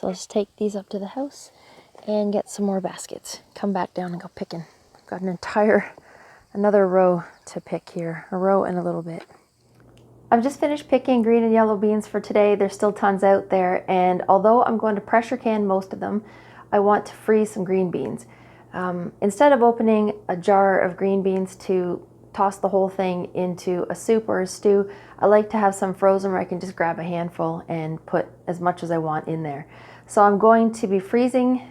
So I'll just take these up to the house and get some more baskets. Come back down and go picking. I've got another row to pick here, a row and a little bit. I've just finished picking green and yellow beans for today. There's still tons out there, and although I'm going to pressure can most of them, I want to freeze some green beans. Instead of opening a jar of green beans to toss the whole thing into a soup or a stew, I like to have some frozen where I can just grab a handful and put as much as I want in there. So I'm going to be freezing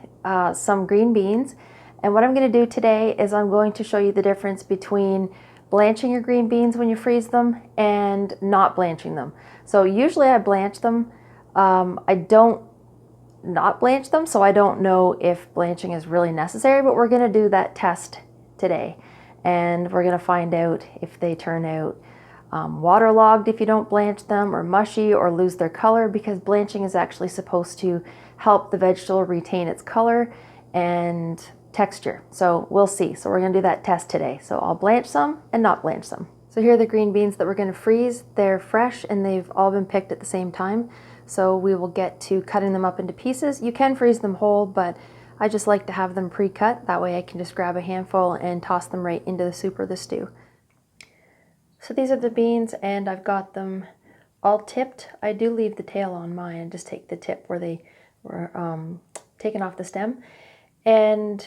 some green beans, and what I'm going to do today is I'm going to show you the difference between blanching your green beans when you freeze them and not blanching them. So usually I blanch them. I don't not blanch them, so I don't know if blanching is really necessary, but we're going to do that test today, and we're going to find out if they turn out waterlogged if you don't blanch them, or mushy, or lose their color, because blanching is actually supposed to help the vegetable retain its color and texture. So we'll see. So we're going to do that test today. So I'll blanch some and not blanch some. So here are the green beans that we're going to freeze. They're fresh and they've all been picked at the same time. So we will get to cutting them up into pieces. You can freeze them whole, but I just like to have them pre-cut. That way I can just grab a handful and toss them right into the soup or the stew. So these are the beans, and I've got them all tipped. I do leave the tail on mine and just take the tip where they were taken off the stem. And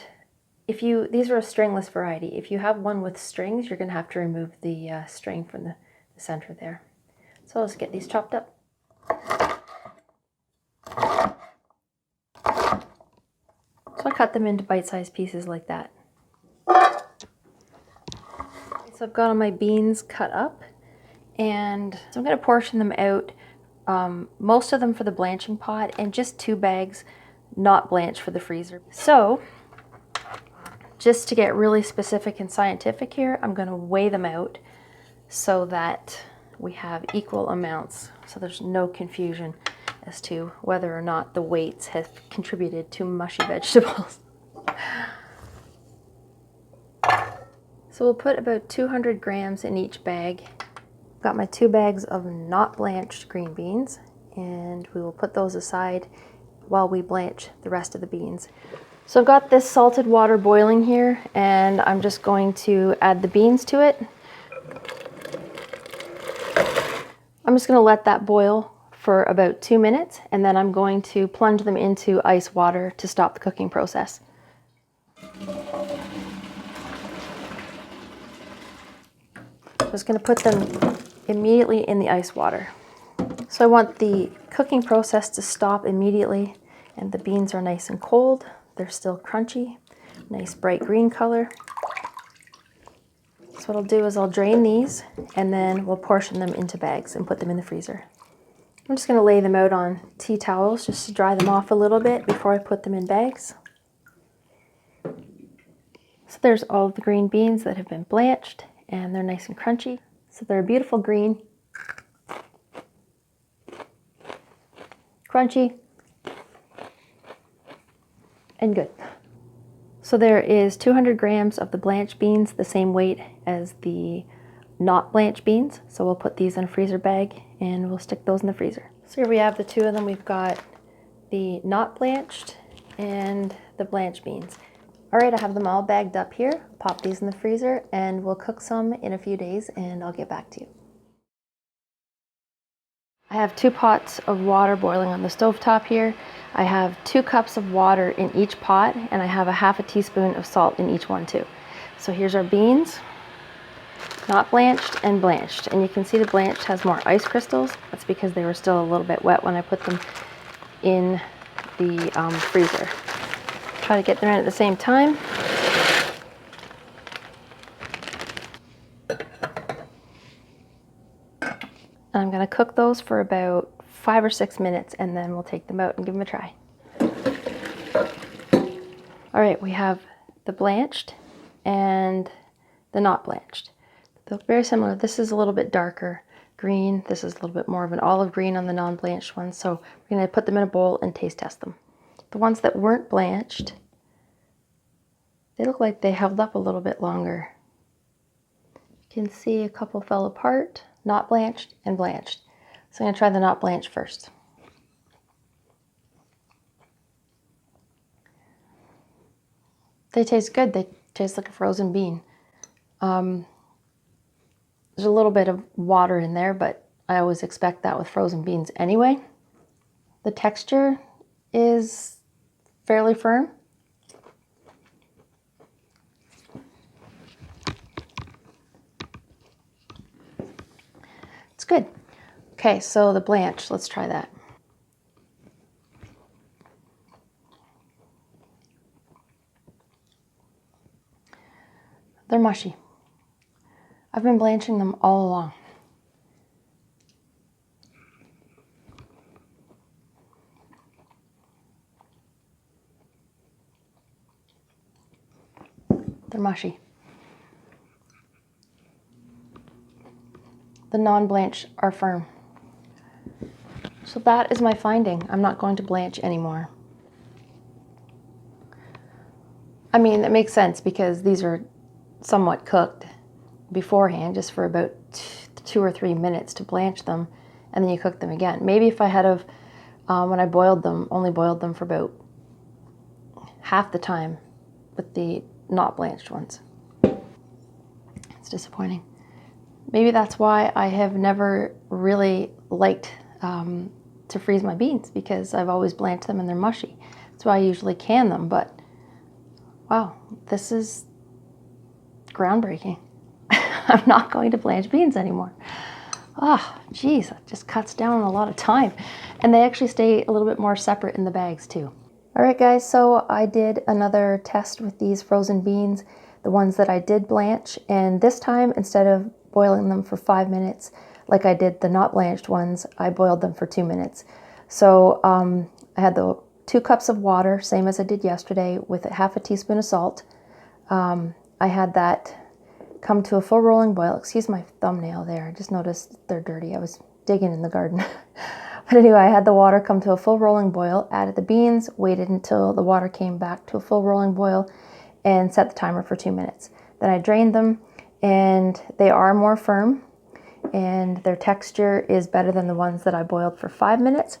these are a stringless variety. If you have one with strings, you're going to have to remove the string from the center there. So let's get these chopped up. So I cut them into bite-sized pieces like that. So I've got all my beans cut up, and so I'm going to portion them out, most of them for the blanching pot and just 2 bags not blanched for the freezer. So just to get really specific and scientific here, I'm going to weigh them out so that we have equal amounts, so there's no confusion as to whether or not the weights have contributed to mushy vegetables. So we'll put about 200 grams in each bag. Got my 2 bags of not blanched green beans, and we will put those aside while we blanch the rest of the beans. So I've got this salted water boiling here, and I'm just going to add the beans to it. I'm just going to let that boil for about 2 minutes, and then I'm going to plunge them into ice water to stop the cooking process. I'm just going to put them immediately in the ice water. So I want the cooking process to stop immediately, and the beans are nice and cold. They're still crunchy, nice bright green color. So what I'll do is I'll drain these, and then we'll portion them into bags and put them in the freezer. I'm just going to lay them out on tea towels just to dry them off a little bit before I put them in bags. So there's all of the green beans that have been blanched, and they're nice and crunchy. So they're a beautiful green, crunchy, and good. So there is 200 grams of the blanched beans, the same weight as the not blanched beans. So we'll put these in a freezer bag and we'll stick those in the freezer. So here we have the 2 of them. We've got the not blanched and the blanched beans. All right, I have them all bagged up here. Pop these in the freezer and we'll cook some in a few days, and I'll get back to you. I have 2 pots of water boiling on the stovetop here. I have 2 cups of water in each pot, and I have a half a teaspoon of salt in each one too. So here's our beans, not blanched and blanched. And you can see the blanched has more ice crystals. That's because they were still a little bit wet when I put them in the freezer. Try to get them in at the same time. I'm going to cook those for about 5 or 6 minutes, and then we'll take them out and give them a try. All right, we have the blanched and the not blanched. They're very similar. This is a little bit darker green. This is a little bit more of an olive green on the non-blanched one. So we're going to put them in a bowl and taste test them. The ones that weren't blanched, they look like they held up a little bit longer. You can see a couple fell apart, not blanched and blanched. So I'm going to try the not blanched first. They taste good. They taste like a frozen bean. There's a little bit of water in there, but I always expect that with frozen beans anyway. The texture is fairly firm. It's good. Okay, so the blanch, let's try that. They're mushy. I've been blanching them all along. They're mushy. The non-blanch are firm. So that is my finding. I'm not going to blanch anymore. I mean, it makes sense because these are somewhat cooked beforehand, just for about 2 or 3 minutes to blanch them, and then you cook them again. Maybe if I had of, when I boiled them, only boiled them for about half the time with the not blanched ones. It's disappointing. Maybe that's why I have never really liked to freeze my beans, because I've always blanched them and they're mushy. That's why I usually can them, but wow, this is groundbreaking. I'm not going to blanch beans anymore. Ah, geez, that just cuts down on a lot of time. And they actually stay a little bit more separate in the bags too. All right, guys, so I did another test with these frozen beans, the ones that I did blanch, and this time, instead of boiling them for 5 minutes, like I did the not blanched ones, I boiled them for 2 minutes. So I had the 2 cups of water, same as I did yesterday, with half a teaspoon of salt. I had that come to a full rolling boil. Excuse my thumbnail there. I just noticed they're dirty. I was digging in the garden. But anyway, I had the water come to a full rolling boil, added the beans, waited until the water came back to a full rolling boil, and set the timer for 2 minutes. Then I drained them, and they are more firm, and their texture is better than the ones that I boiled for 5 minutes.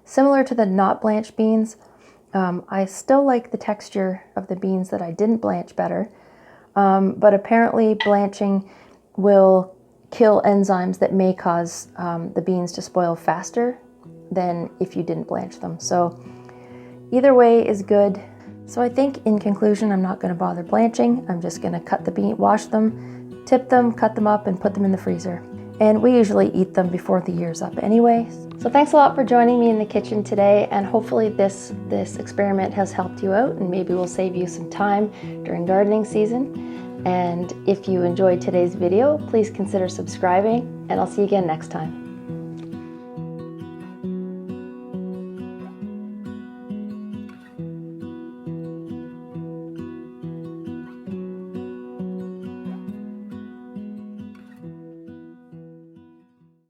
Similar to the not blanched beans, I still like the texture of the beans that I didn't blanch better. But apparently blanching will kill enzymes that may cause the beans to spoil faster than if you didn't blanch them. So either way is good. So I think in conclusion, I'm not going to bother blanching. I'm just going to cut the bean, wash them, tip them, cut them up, and put them in the freezer. And we usually eat them before the year's up anyway. So thanks a lot for joining me in the kitchen today, and hopefully this experiment has helped you out and maybe will save you some time during gardening season. And if you enjoyed today's video, please consider subscribing, and I'll see you again next time.